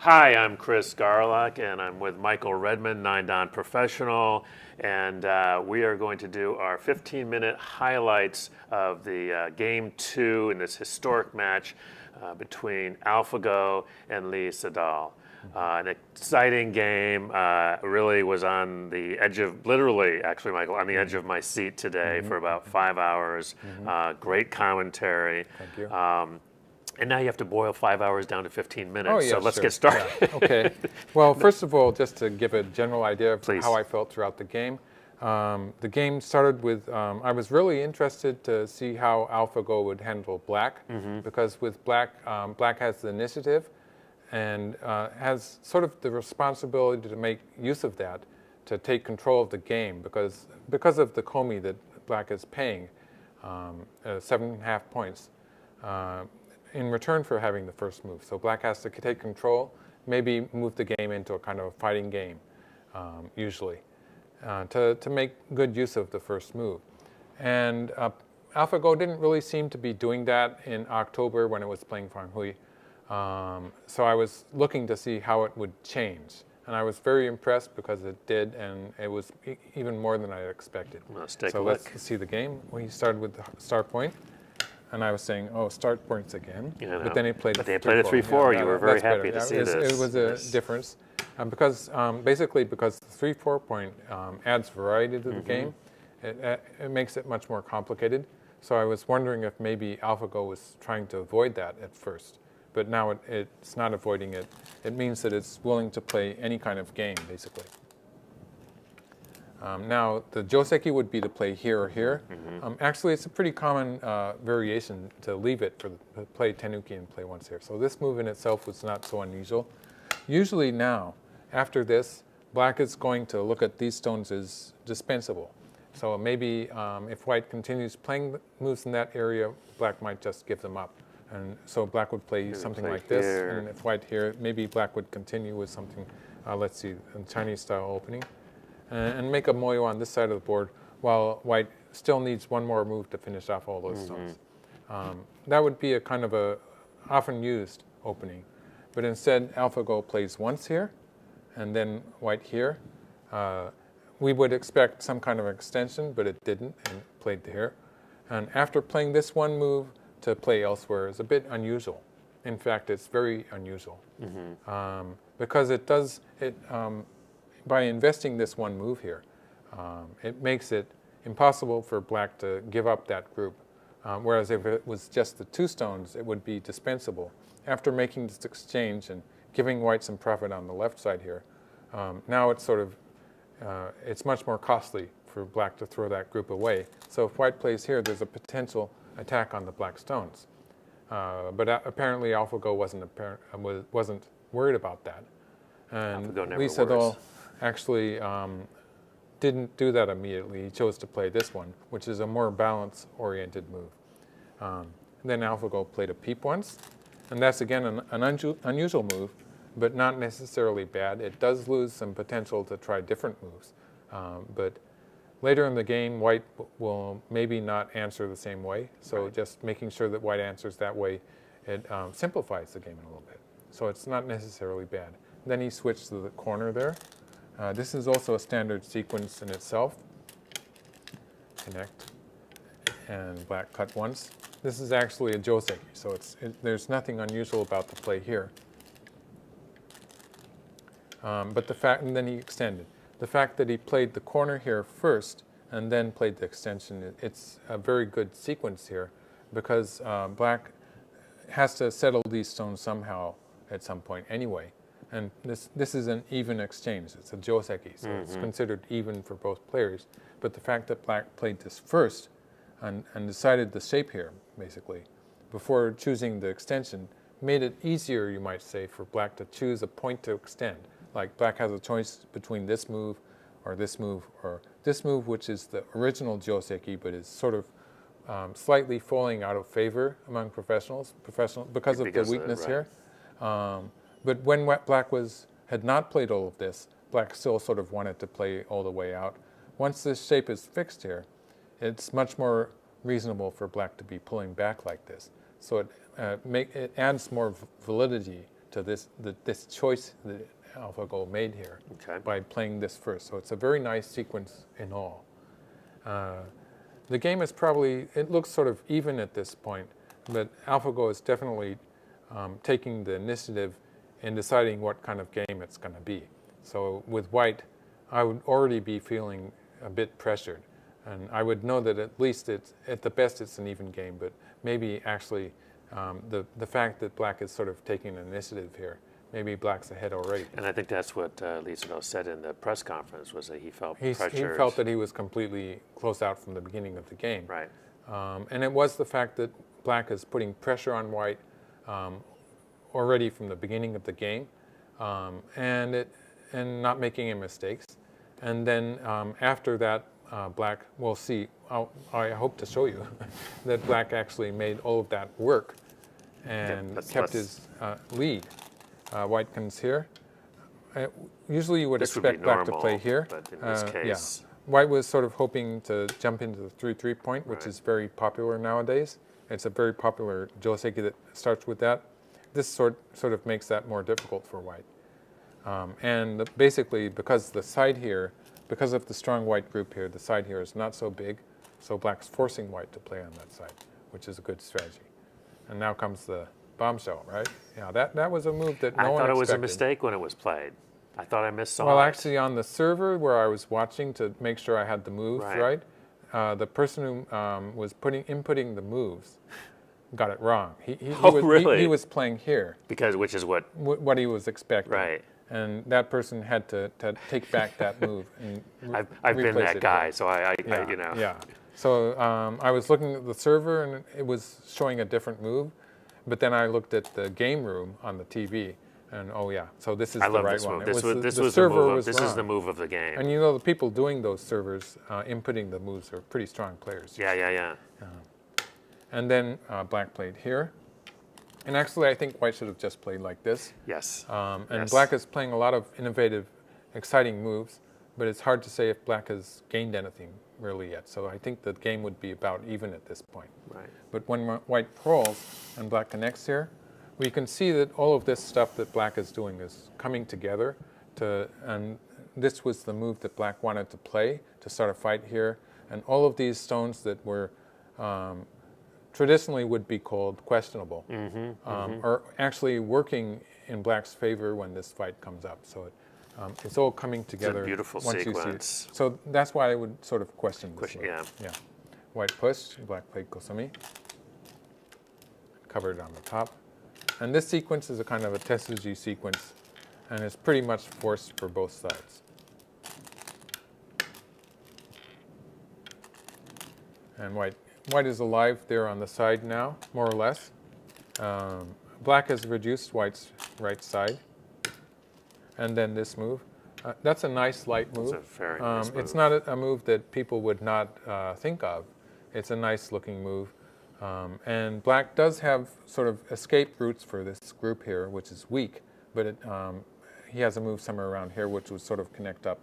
Hi, I'm Chris Garlock, and I'm with Michael Redmond, 9-Dan Professional, and we are going to do our 15-minute highlights of the Game 2 in this historic match between AlphaGo and Lee Sedol. An exciting game, really was on the edge of, literally, actually, Michael, on the edge of my seat today for about 5 hours. Great commentary. Thank you. And now you have to boil 5 hours down to 15 minutes. Oh, yeah, so let's sure. get started. Yeah. Okay. Well, first of all, just to give a general idea of Please. how I felt throughout the game. The game started with, I was really interested to see how AlphaGo would handle black, because with black, black has the initiative and has sort of the responsibility to make use of that, to take control of the game, because of the komi that black is paying, 7.5 points. In return for having the first move. So black has to take control, maybe move the game into a kind of a fighting game, usually, to make good use of the first move. And AlphaGo didn't really seem to be doing that in October when it was playing Fan Hui. So I was looking to see how it would change. And I was very impressed because it did, and it was even more than I expected. Let's take a so look. Let's see the game. We started with the start point. And I was saying, oh, start points again. But then he played. But they played a 3-4. You were very happy to see this. It was a difference, because basically because the 3-4 point adds variety to the game. It makes it much more complicated. So I was wondering if maybe AlphaGo was trying to avoid that at first, but now it's not avoiding it. It means that it's willing to play any kind of game, basically. Now, the joseki would be to play here or here. Actually, it's a pretty common variation to leave it for play tenuki and play once here. So this move in itself was not so unusual. Usually now, after this, black is going to look at these stones as dispensable. So maybe if white continues playing moves in that area, black might just give them up. And so black would play something like this. And if white here, maybe black would continue with something, let's see, a Chinese-style opening. And make a moyo on this side of the board, while white still needs one more move to finish off all those stones. That would be a kind of a often used opening. But instead, AlphaGo plays once here, and then white here. We would expect some kind of extension, but it didn't, and it played here. And after playing this one move to play elsewhere is a bit unusual. In fact, it's very unusual. Because it does, by investing this one move here, it makes it impossible for black to give up that group. Whereas if it was just the two stones, it would be dispensable. After making this exchange and giving white some profit on the left side here, now it's sort of, it's much more costly for black to throw that group away. So if white plays here, there's a potential attack on the black stones. But apparently AlphaGo wasn't worried about that. And Lee Sedol actually didn't do that immediately. He chose to play this one, which is a more balance-oriented move. Then AlphaGo played a peep once, and that's again an unusual move, but not necessarily bad. It does lose some potential to try different moves. But later in the game, white will maybe not answer the same way, so just making sure that white answers that way, it simplifies the game a little bit. So it's not necessarily bad. Then he switched to the corner there. This is also a standard sequence in itself. Connect, and black cut once. This is actually a joseki, so there's nothing unusual about the play here. But the fact, and then he extended. The fact that he played the corner here first and then played the extension, it's a very good sequence here, because black has to settle these stones somehow at some point anyway. And this is an even exchange. It's a joseki, so it's considered even for both players. But the fact that black played this first and decided the shape here, basically, before choosing the extension, made it easier, you might say, for black to choose a point to extend. Like black has a choice between this move, or this move, which is the original joseki, but is sort of slightly falling out of favor among professionals because of the weakness here. But when black had not played all of this, black still sort of wanted to play all the way out. Once this shape is fixed here, it's much more reasonable for black to be pulling back like this. So it adds more validity to this choice that AlphaGo made here by playing this first. So it's a very nice sequence in all. The game is probably, it looks sort of even at this point, but AlphaGo is definitely taking the initiative in deciding what kind of game it's going to be. So with white, I would already be feeling a bit pressured. And I would know that at least at the best it's an even game, but maybe actually the fact that black is sort of taking an initiative here, maybe black's ahead already. And I think that's what Lee Sedol said in the press conference, was that he felt pressured. He felt that he was completely closed out from the beginning of the game. Right. And it was the fact that black is putting pressure on white already from the beginning of the game, and not making any mistakes. And then after that, black, we'll see, I hope to show you that black actually made all of that work and kept his lead. White comes here. Usually you would expect black to play here. But in this case, yeah. White was sort of hoping to jump into the 3-3 point, which is very popular nowadays. It's a very popular joseki that starts with that. This sort of makes that more difficult for white. And basically, because the side here, because of the strong white group here, the side here is not so big, so black's forcing white to play on that side, which is a good strategy. And now comes the bombshell, right? Yeah, that was a move that no one expected. I thought it was a mistake when it was played. I thought I missed something. Well, actually, on the server where I was watching to make sure I had the moves right, the person who was inputting the moves got it wrong. He was playing here. Which is what he was expecting. Right. And that person had to take back that move. And I've been that guy, so I you know. Yeah. So I was looking at the server, and it was showing a different move. But then I looked at the game room on the TV, and oh yeah, so this is the right this one. Move. This is the move of the game. And you know, the people doing those servers, inputting the moves, are pretty strong players. Yeah. And then black played here. And actually, I think white should have just played like this. Yes. And black is playing a lot of innovative, exciting moves, but it's hard to say if black has gained anything really yet. So I think the game would be about even at this point. Right. But when white prolls and black connects here, we can see that all of this stuff that black is doing is coming together. And this was the move that black wanted to play to start a fight here. And all of these stones that were traditionally would be called questionable, are actually working in black's favor when this fight comes up. So it's all coming together. It's a beautiful once sequence. You see it. So that's why I would sort of question this. Yeah. White push, black played kosomi, covered on the top. And this sequence is a kind of a Tetsuji sequence, and it's pretty much forced for both sides. And white is alive there on the side now, more or less. Black has reduced white's right side. And then this move. That's a nice light move. It's a very nice move. It's not a move that people would not think of. It's a nice looking move. And black does have sort of escape routes for this group here, which is weak. But he has a move somewhere around here which would sort of connect up.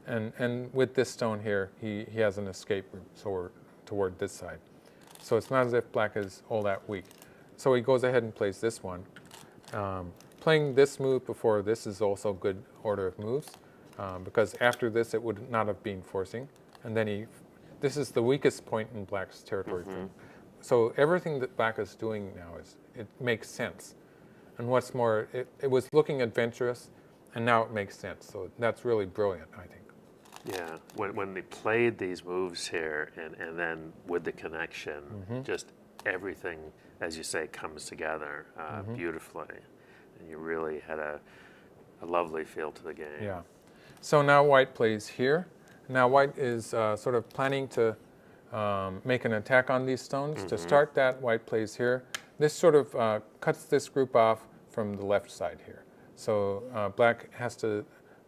And with this stone here, he has an escape route toward this side. So it's not as if black is all that weak. So he goes ahead and plays this one. Playing this move before this is also good order of moves, because after this it would not have been forcing. And then this is the weakest point in black's territory. So everything that black is doing now it makes sense. And what's more, it was looking adventurous, and now it makes sense. So that's really brilliant, I think. Yeah, when they played these moves here, and then with the connection, just everything, as you say, comes together beautifully. And you really had a lovely feel to the game. Yeah. So now white plays here. Now white is sort of planning to make an attack on these stones. To start that, white plays here. This sort of cuts this group off from the left side here. So black has to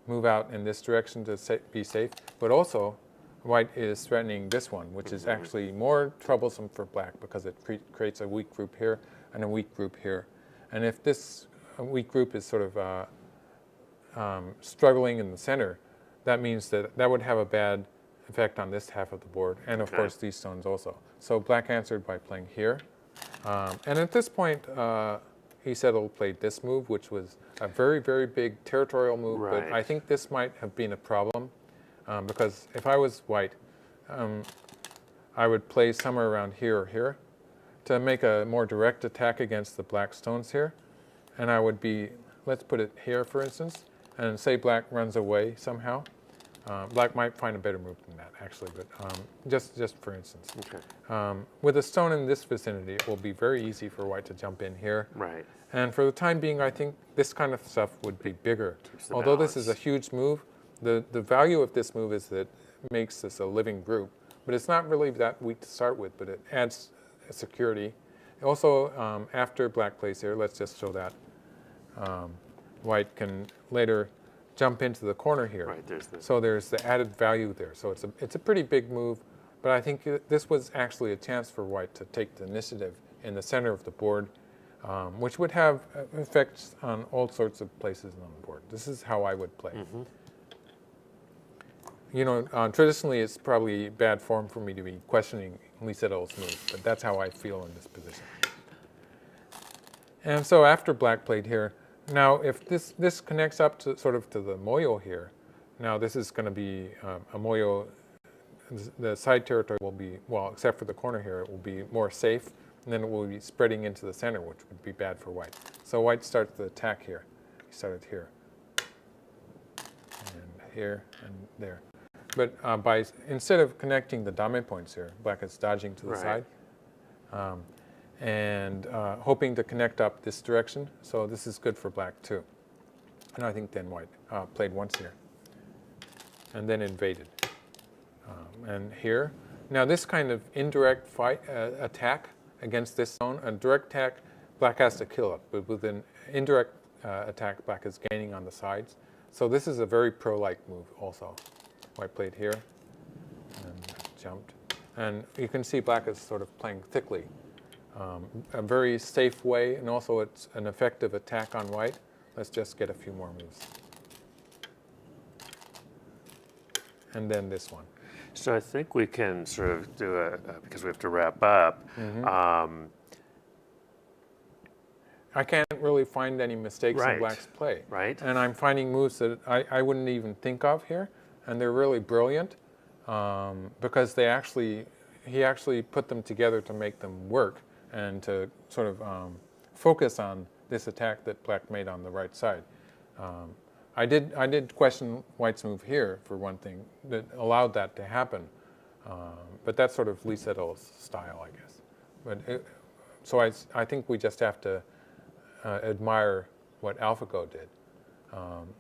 move out in this direction to be safe. But also, white is threatening this one, which is actually more troublesome for black because it creates a weak group here and a weak group here. And if this weak group is sort of struggling in the center, that means that would have a bad effect on this half of the board, and of course these stones also. So black answered by playing here. And at this point, Lee Sedol played this move, which was a very, very big territorial move. Right. But I think this might have been a problem because if I was white, I would play somewhere around here or here to make a more direct attack against the black stones here. And I would be, let's put it here, for instance, and say black runs away somehow. Black might find a better move than that, actually, but just for instance. Okay. With a stone in this vicinity, it will be very easy for white to jump in here. Right. And for the time being, I think this kind of stuff would be bigger. Although this is a huge move, the value of this move is that it makes this a living group. But it's not really that weak to start with, but it adds security. Also, after black plays here, let's just show that. White can later jump into the corner here. Right, so there's the added value there. So it's a pretty big move, but I think this was actually a chance for white to take the initiative in the center of the board, which would have effects on all sorts of places on the board. This is how I would play. Mm-hmm. You know, traditionally it's probably bad form for me to be questioning Lee Sedol's move, but that's how I feel in this position. And so after black played here, now if this connects up to sort of to the moyo here, now this is going to be a moyo, the side territory will be, well, except for the corner here, it will be more safe, and then it will be spreading into the center, which would be bad for white. So white starts the attack here. He started here, and here, and there. But instead of connecting the dame points here, black is dodging to the side and hoping to connect up this direction. So this is good for black too. And I think then white played once here and then invaded. And here, now this kind of indirect attack against this zone, a direct attack, black has to kill it. But with an indirect attack, black is gaining on the sides. So this is a very pro-like move also. White played here and jumped. And you can see black is sort of playing thickly. A very safe way, and also it's an effective attack on white. Let's just get a few more moves. And then this one. So I think we can sort of do because we have to wrap up. Mm-hmm. I can't really find any mistakes in black's play. Right. And I'm finding moves that I wouldn't even think of here. And they're really brilliant because he actually put them together to make them work and to sort of focus on this attack that black made on the right side. I did question white's move here for one thing that allowed that to happen, but that's sort of Lee Sedol's style, I guess. But so I think we just have to admire what AlphaGo did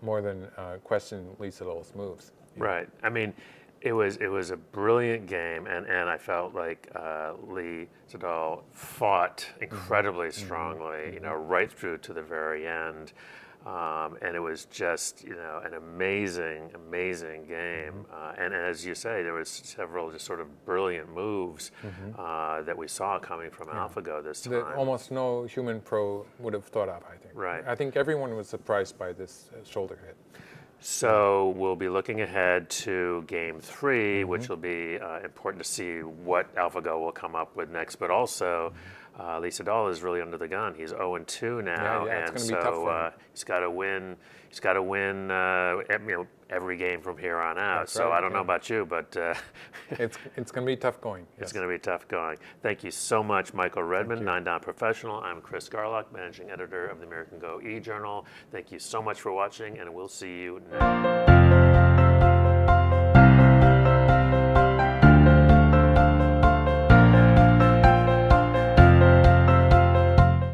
more than question Lee Sedol's moves. Right. I mean, it was a brilliant game, and I felt like Lee Sedol fought incredibly strongly, you know, right through to the very end, and it was just, you know, an amazing game. And as you say, there was several just sort of brilliant moves that we saw coming from AlphaGo this time. That almost no human pro would have thought of, I think. Right. I think everyone was surprised by this shoulder hit. So we'll be looking ahead to Game 3, which will be important to see what AlphaGo will come up with next. But also, Lee Sedol is really under the gun. He's 0-2 now, it's and gonna be tough for him. He's got to win. He's got to win every game from here on out. That's so right, I don't know about you, but it's going to be tough going. Yes. It's going to be tough going. Thank you so much, Michael Redmond, 9-Dan Professional. I'm Chris Garlock, Managing Editor of the American Go e-Journal. Thank you so much for watching, and we'll see you next.